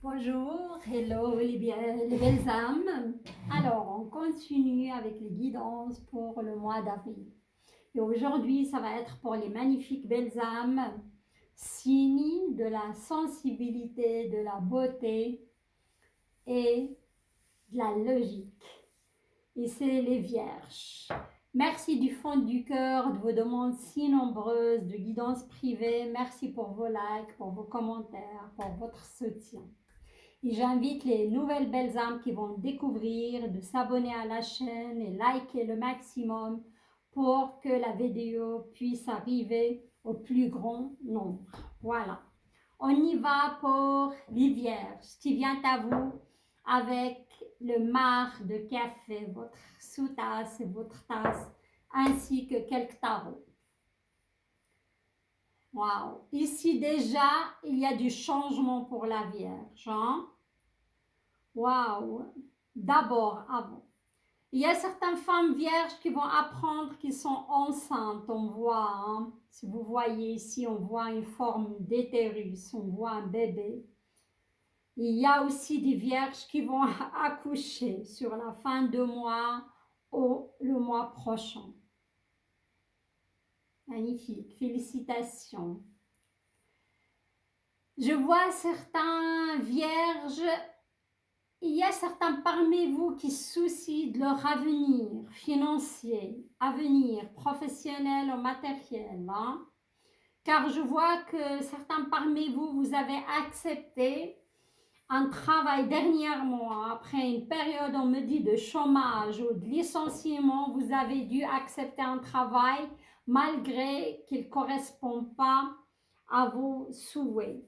Bonjour, hello les belles âmes. Alors, on continue avec les guidances pour le mois d'avril. Et aujourd'hui, ça va être pour les magnifiques belles âmes, signes de la sensibilité, de la beauté et de la logique. Et c'est les vierges. Merci du fond du cœur de vos demandes si nombreuses de guidance privée. Merci pour vos likes, pour vos commentaires, pour votre soutien. Et j'invite les nouvelles belles âmes qui vont découvrir de s'abonner à la chaîne et liker le maximum pour que la vidéo puisse arriver au plus grand nombre. Voilà. On y va pour les vierges qui vient à vous avec le marc de café, votre sous-tasse et votre tasse, ainsi que quelques tarots. Wow. Ici déjà, il y a du changement pour la Vierge. Hein? Waouh! D'abord, avant. Il y a certaines femmes vierges qui vont apprendre qu'ils sont enceintes. On voit, hein? Si vous voyez ici, on voit une forme d'utérus, on voit un bébé. Il y a aussi des vierges qui vont accoucher sur la fin de mois ou le mois prochain. Magnifique, félicitations. Je vois certains vierges. Il y a certains parmi vous qui se soucient de leur avenir financier, avenir professionnel ou matériel. Hein? Car je vois que certains parmi vous, vous avez accepté un travail dernièrement, après une période, on me dit, de chômage ou de licenciement, vous avez dû accepter un travail malgré qu'il ne correspond pas à vos souhaits.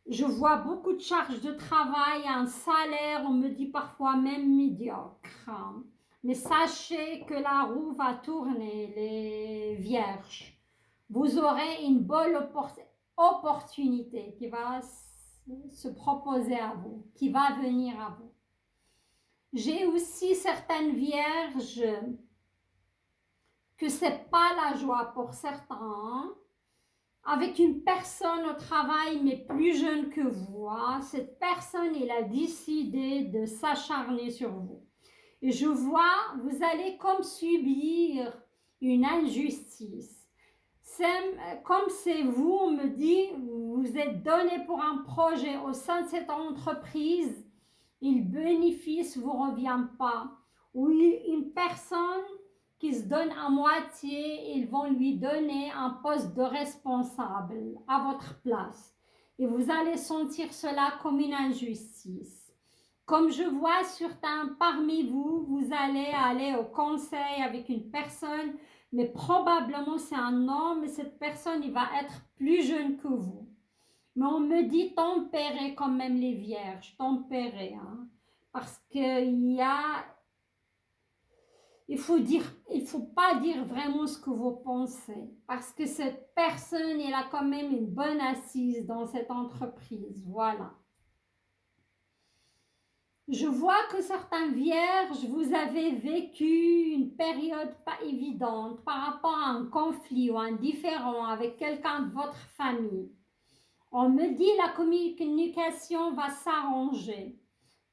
Je vois beaucoup de charges de travail, un salaire, on me dit parfois même médiocre. Mais sachez que la roue va tourner, les vierges. Vous aurez une bonne opportunité qui va se proposer à vous, qui va venir à vous. J'ai aussi certaines vierges que ce n'est pas la joie pour certains, avec une personne au travail, mais plus jeune que vous. Hein. Cette personne, elle a décidé de s'acharner sur vous. Et je vois, vous allez comme subir une injustice. Comme c'est vous, on me dit, vous êtes donné pour un projet au sein de cette entreprise, le bénéfice ne vous revient pas. Ou une personne qui se donne à moitié, ils vont lui donner un poste de responsable à votre place. Et vous allez sentir cela comme une injustice. Comme je vois certains parmi vous, vous allez aller au conseil avec une personne, mais probablement c'est un homme et cette personne, il va être plus jeune que vous. Mais on me dit tempérer quand même les vierges, tempérer. Hein, parce qu'il y a... Il faut pas dire vraiment ce que vous pensez. Parce que cette personne, elle a quand même une bonne assise dans cette entreprise. Voilà. Je vois que certains vierges, vous avez vécu une période pas évidente par rapport à un conflit ou un différend avec quelqu'un de votre famille. On me dit la communication va s'arranger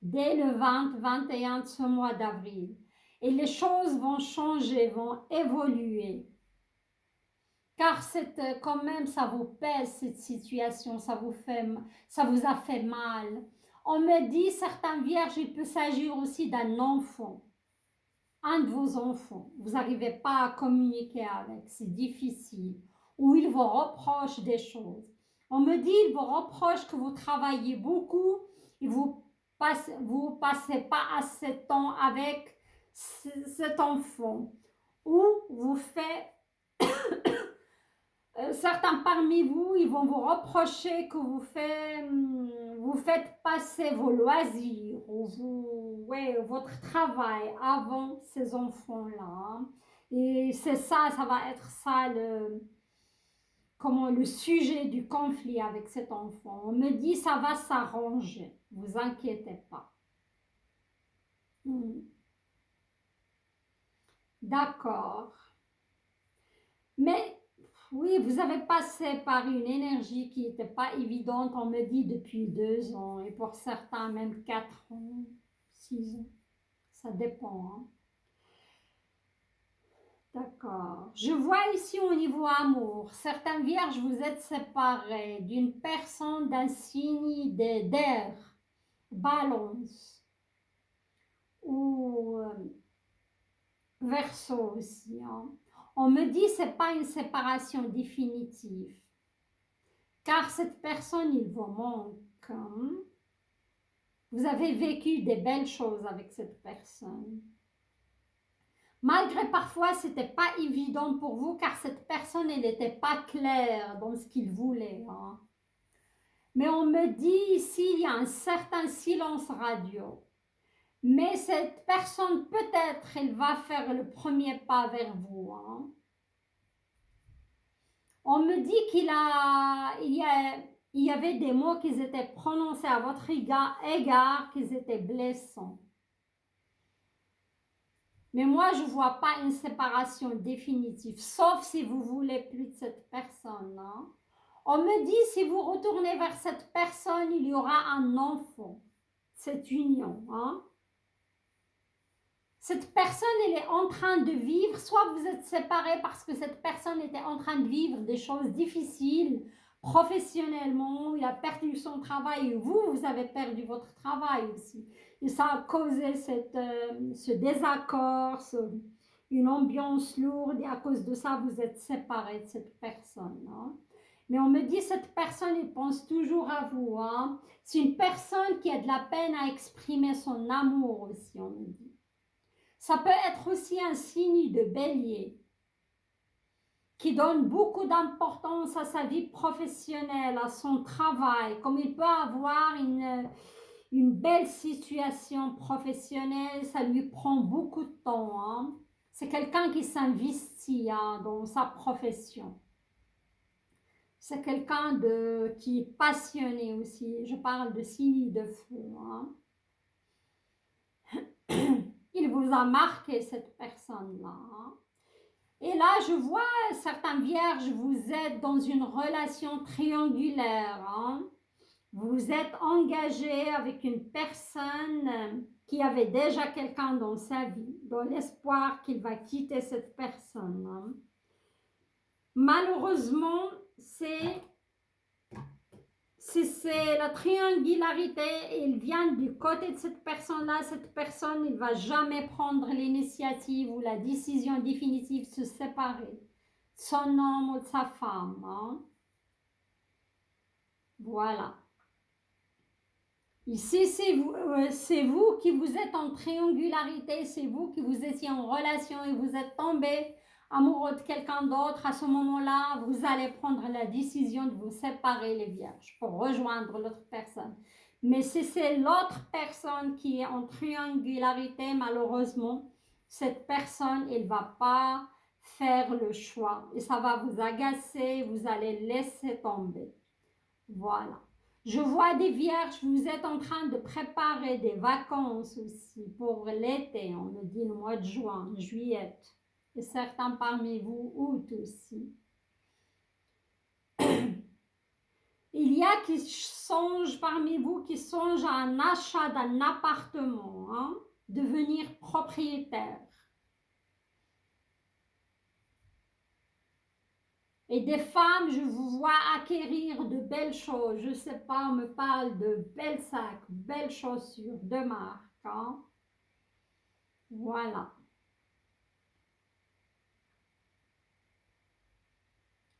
dès le 20-21 de ce mois d'avril. Et les choses vont changer, vont évoluer. Car quand même, ça vous pèse cette situation, ça vous a fait mal. On me dit, certains vierges, il peut s'agir aussi d'un enfant, un de vos enfants. Vous n'arrivez pas à communiquer avec, c'est difficile. Ou il vous reproche des choses. On me dit, il vous reproche que vous travaillez beaucoup et vous passez pas assez de temps avec cet enfant. Ou vous faites certains parmi vous, ils vont vous reprocher que vous faites passer vos loisirs ou votre travail avant ces enfants-là. Et c'est ça, ça va être ça le sujet du conflit avec cet enfant. On me dit ça va s'arranger, vous inquiétez pas. D'accord. Mais Oui, vous avez passé par une énergie qui n'était pas évidente, on me dit, depuis 2 ans, et pour certains même 4 ans, 6 ans, ça dépend. Hein. D'accord. Je vois ici au niveau amour, certains vierges, vous êtes séparés d'une personne d'un signe d'air, balance, ou verseau aussi. Hein. On me dit que ce n'est pas une séparation définitive. Car cette personne, il vous manque. Hein? Vous avez vécu des belles choses avec cette personne. Malgré parfois, ce n'était pas évident pour vous, car cette personne, elle n'était pas claire dans ce qu'il voulait. Hein? Mais on me dit ici, il y a un certain silence radio. Mais cette personne, peut-être, elle va faire le premier pas vers vous. Hein? On me dit il y avait des mots qui étaient prononcés à votre égard qui étaient blessants. Mais moi, je ne vois pas une séparation définitive, sauf si vous voulez plus de cette personne. Hein. On me dit, si vous retournez vers cette personne, il y aura un enfant, cette union. Hein. Cette personne, elle est en train de vivre, soit vous êtes séparés parce que cette personne était en train de vivre des choses difficiles professionnellement, il a perdu son travail, et vous avez perdu votre travail aussi. Et ça a causé ce désaccord, une ambiance lourde, et à cause de ça, vous êtes séparés de cette personne. Hein. Mais on me dit, cette personne, elle pense toujours à vous. Hein. C'est une personne qui a de la peine à exprimer son amour aussi, on me dit. Ça peut être aussi un signe de bélier qui donne beaucoup d'importance à sa vie professionnelle, à son travail, comme il peut avoir une belle situation professionnelle, ça lui prend beaucoup de temps. Hein. C'est quelqu'un qui s'investit dans sa profession. C'est quelqu'un qui est passionné aussi. Je parle de signe de feu. Hein. Il vous a marqué, cette personne-là. Hein. Et là, je vois certains vierges, vous êtes dans une relation triangulaire. Hein. Vous êtes engagé avec une personne qui avait déjà quelqu'un dans sa vie, dans l'espoir qu'il va quitter cette personne. Hein. Malheureusement, c'est la triangularité, il vient du côté de cette personne-là. Cette personne, il ne va jamais prendre l'initiative ou la décision définitive de se séparer de son homme ou de sa femme. Hein. Voilà. Ici, c'est vous qui vous êtes en triangularité, c'est vous qui vous étiez en relation et vous êtes tombé amoureux de quelqu'un d'autre. À ce moment-là, vous allez prendre la décision de vous séparer, les vierges, pour rejoindre l'autre personne. Mais si c'est l'autre personne qui est en triangularité, malheureusement, cette personne, elle ne va pas faire le choix. Et ça va vous agacer, vous allez laisser tomber. Voilà. Je vois des vierges, vous êtes en train de préparer des vacances aussi pour l'été. On me dit le mois de juin, juillet. Et certains parmi vous, août aussi. Il y a qui songent parmi vous, qui songent à un achat d'un appartement, hein, devenir propriétaire. Et des femmes, je vous vois acquérir de belles choses. Je ne sais pas, on me parle de belles sacs, belles chaussures, de marque. Hein? Voilà.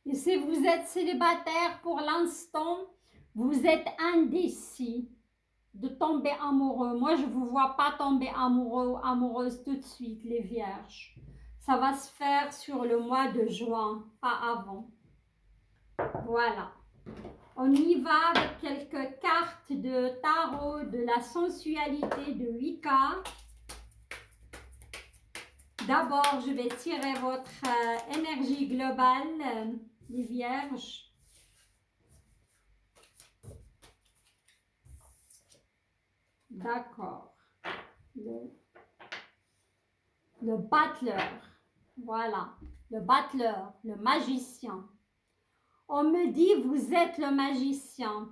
Et si vous êtes célibataire pour l'instant, vous êtes indécis de tomber amoureux. Moi, je ne vous vois pas tomber amoureux ou amoureuse tout de suite, les vierges. Ça va se faire sur le mois de juin, pas avant. Voilà. On y va avec quelques cartes de tarot, de la sensualité de Wicca. D'abord, je vais tirer votre énergie globale, les vierges. D'accord. Le battleur. Voilà. Le battleur, le magicien. On me dit, vous êtes le magicien.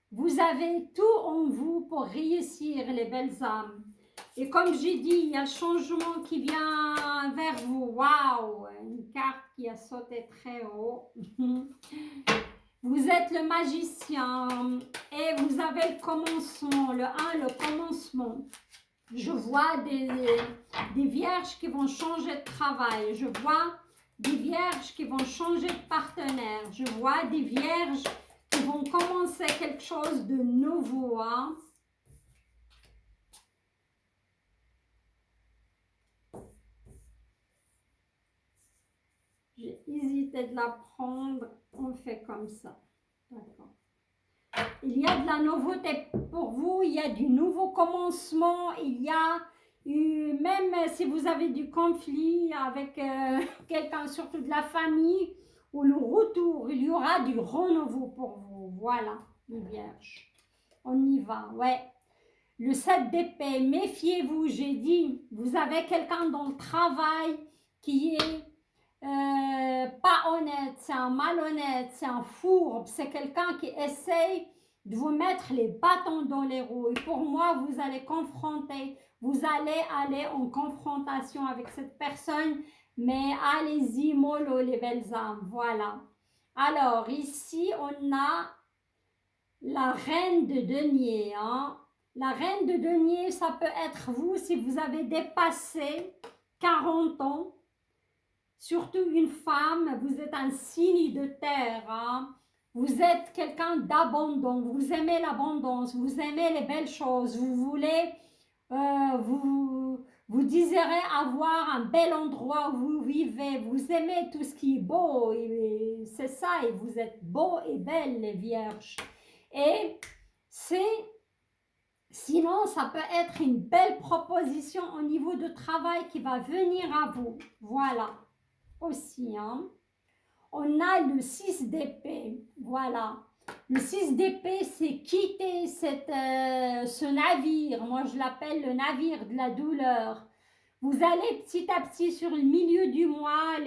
Vous avez tout en vous pour réussir, les belles âmes. Et comme j'ai dit, il y a le changement qui vient vers vous. Waouh! Une carte qui a sauté très haut. Vous êtes le magicien et vous avez le commencement, le 1, le commencement. Je vois des vierges qui vont changer de travail. Je vois des vierges qui vont changer de partenaire. Je vois des vierges qui vont commencer quelque chose de nouveau. Hein. J'ai hésité de la prendre. On fait comme ça. D'accord. Il y a de la nouveauté pour vous. Il y a du nouveau commencement. Il y a même si vous avez du conflit avec quelqu'un, surtout de la famille, ou le retour, il y aura du renouveau pour vous. Voilà, les vierges. On y va, ouais. Le 7 d'épée, méfiez-vous, j'ai dit. Vous avez quelqu'un dans le travail qui est pas honnête, c'est un malhonnête, c'est un fourbe, c'est quelqu'un qui essaye de vous mettre les bâtons dans les roues. Et pour moi, vous allez confronter, vous allez aller en confrontation avec cette personne, mais allez-y, mollo les belles âmes, voilà. Alors, ici, on a la reine de denier. Hein. La reine de denier, ça peut être vous si vous avez dépassé 40 ans. Surtout une femme, vous êtes un signe de terre. Hein. Vous êtes quelqu'un d'abondant, vous aimez l'abondance, vous aimez les belles choses, vous voulez, vous désirez avoir un bel endroit où vous vivez, vous aimez tout ce qui est beau, et c'est ça, et vous êtes beau et belle les vierges. Et sinon, ça peut être une belle proposition au niveau de travail qui va venir à vous. Voilà, aussi. Hein. On a le 6 d'épée. Voilà. Le 6 d'épée, c'est quitter ce navire. Moi, je l'appelle le navire de la douleur. Vous allez petit à petit sur le milieu du mois,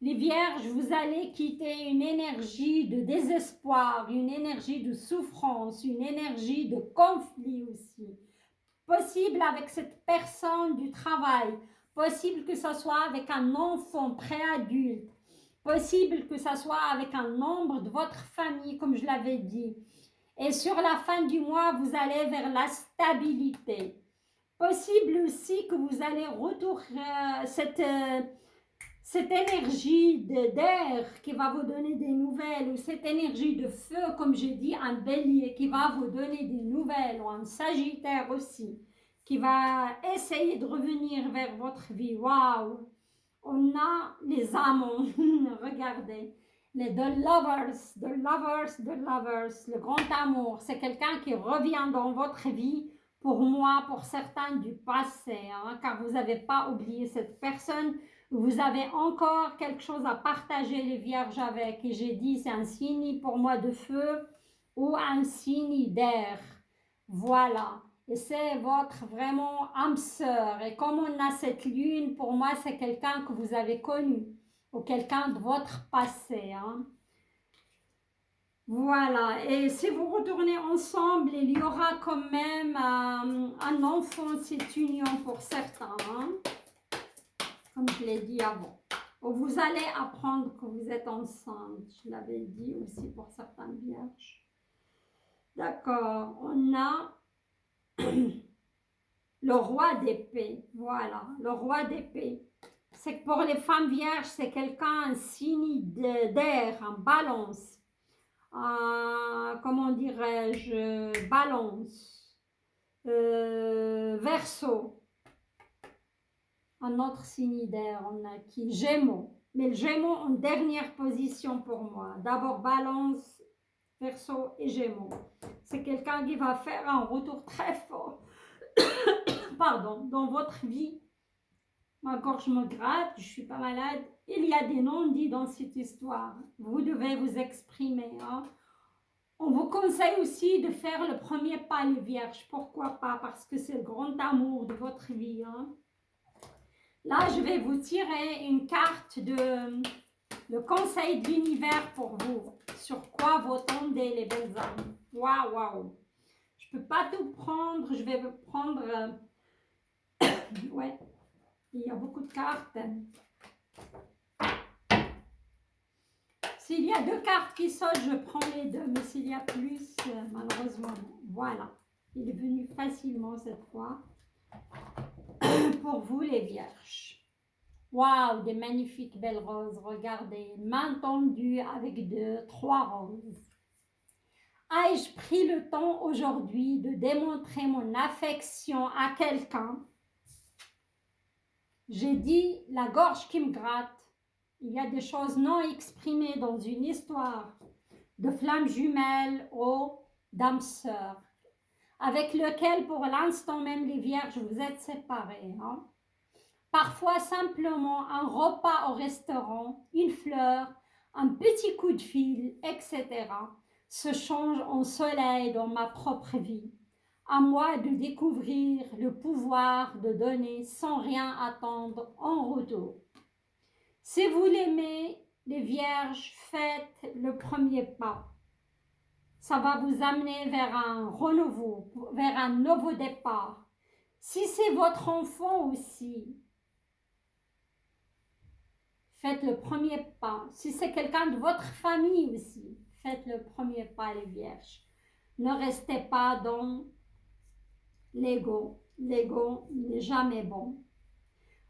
les vierges, vous allez quitter une énergie de désespoir, une énergie de souffrance, une énergie de conflit aussi. Possible avec cette personne du travail, possible que ce soit avec un enfant préadulte, possible que ce soit avec un membre de votre famille, comme je l'avais dit. Et sur la fin du mois, vous allez vers la stabilité. Possible aussi que vous allez retrouver cette énergie d'air qui va vous donner des nouvelles, ou cette énergie de feu, comme j'ai dit, un bélier qui va vous donner des nouvelles, ou un sagittaire aussi, qui va essayer de revenir vers votre vie. Waouh! On a les amants, regardez, the lovers, le grand amour, c'est quelqu'un qui revient dans votre vie, pour moi, pour certains du passé, hein, car vous n'avez pas oublié cette personne, vous avez encore quelque chose à partager les vierges avec, et j'ai dit c'est un signe pour moi de feu ou un signe d'air, voilà. Et c'est votre vraiment âme sœur. Et comme on a cette lune, pour moi, c'est quelqu'un que vous avez connu ou quelqu'un de votre passé. Hein. Voilà. Et si vous retournez ensemble, il y aura quand même un enfant, cette union pour certains. Hein. Comme je l'ai dit avant. Vous allez apprendre que vous êtes ensemble. Je l'avais dit aussi pour certaines vierges. D'accord. On a... le roi d'épée, voilà, le roi d'épée. C'est que pour les femmes vierges, c'est quelqu'un, un signe d'air, en balance. Comment dirais-je, balance. Verseau. Un autre signe d'air, on a qui? Gémeaux. Mais le Gémeaux en dernière position pour moi. D'abord balance, Verseau et Gémeaux. C'est quelqu'un qui va faire un retour très fort. Pardon, dans votre vie, ma gorge me gratte, je ne suis pas malade, il y a des non-dits dans cette histoire, vous devez vous exprimer. Hein. On vous conseille aussi de faire le premier pas, les vierges, pourquoi pas, parce que c'est le grand amour de votre vie. Hein. Là, je vais vous tirer une carte Le conseil de l'univers pour vous. Sur quoi vous tendez les belles âmes? Waouh, waouh. Je ne peux pas tout prendre. Je vais prendre... ouais, il y a beaucoup de cartes. S'il y a 2 cartes qui sautent, je prends les 2. Mais s'il y a plus, malheureusement, voilà. Il est venu facilement cette fois. Pour vous, les vierges. Waouh, des magnifiques belles roses. Regardez, main tendue avec 3 roses. Ai-je pris le temps aujourd'hui de démontrer mon affection à quelqu'un? J'ai dit la gorge qui me gratte. Il y a des choses non exprimées dans une histoire de flammes jumelles ou d'âmes sœurs, avec lequel pour l'instant même les vierges vous êtes séparés. Hein? Parfois simplement un repas au restaurant, une fleur, un petit coup de fil, etc. se change en soleil dans ma propre vie. À moi de découvrir le pouvoir de donner sans rien attendre en retour. Si vous l'aimez, les vierges, faites le premier pas. Ça va vous amener vers un renouveau, vers un nouveau départ. Si c'est votre enfant aussi, faites le premier pas. Si c'est quelqu'un de votre famille aussi, faites le premier pas, les vierges. Ne restez pas dans l'ego. L'ego n'est jamais bon.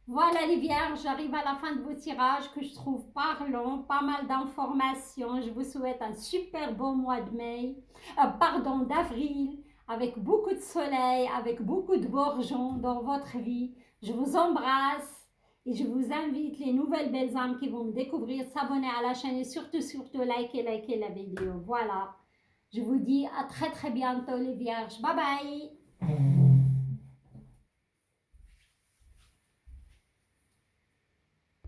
Voilà les vierges, j'arrive à la fin de vos tirages que je trouve parlant, pas mal d'informations. Je vous souhaite un super beau mois de mai, d'avril, avec beaucoup de soleil, avec beaucoup de bourgeons dans votre vie. Je vous embrasse et je vous invite, les nouvelles belles âmes qui vont me découvrir, s'abonner à la chaîne et surtout liker la vidéo. Voilà, je vous dis à très bientôt les vierges. Bye bye.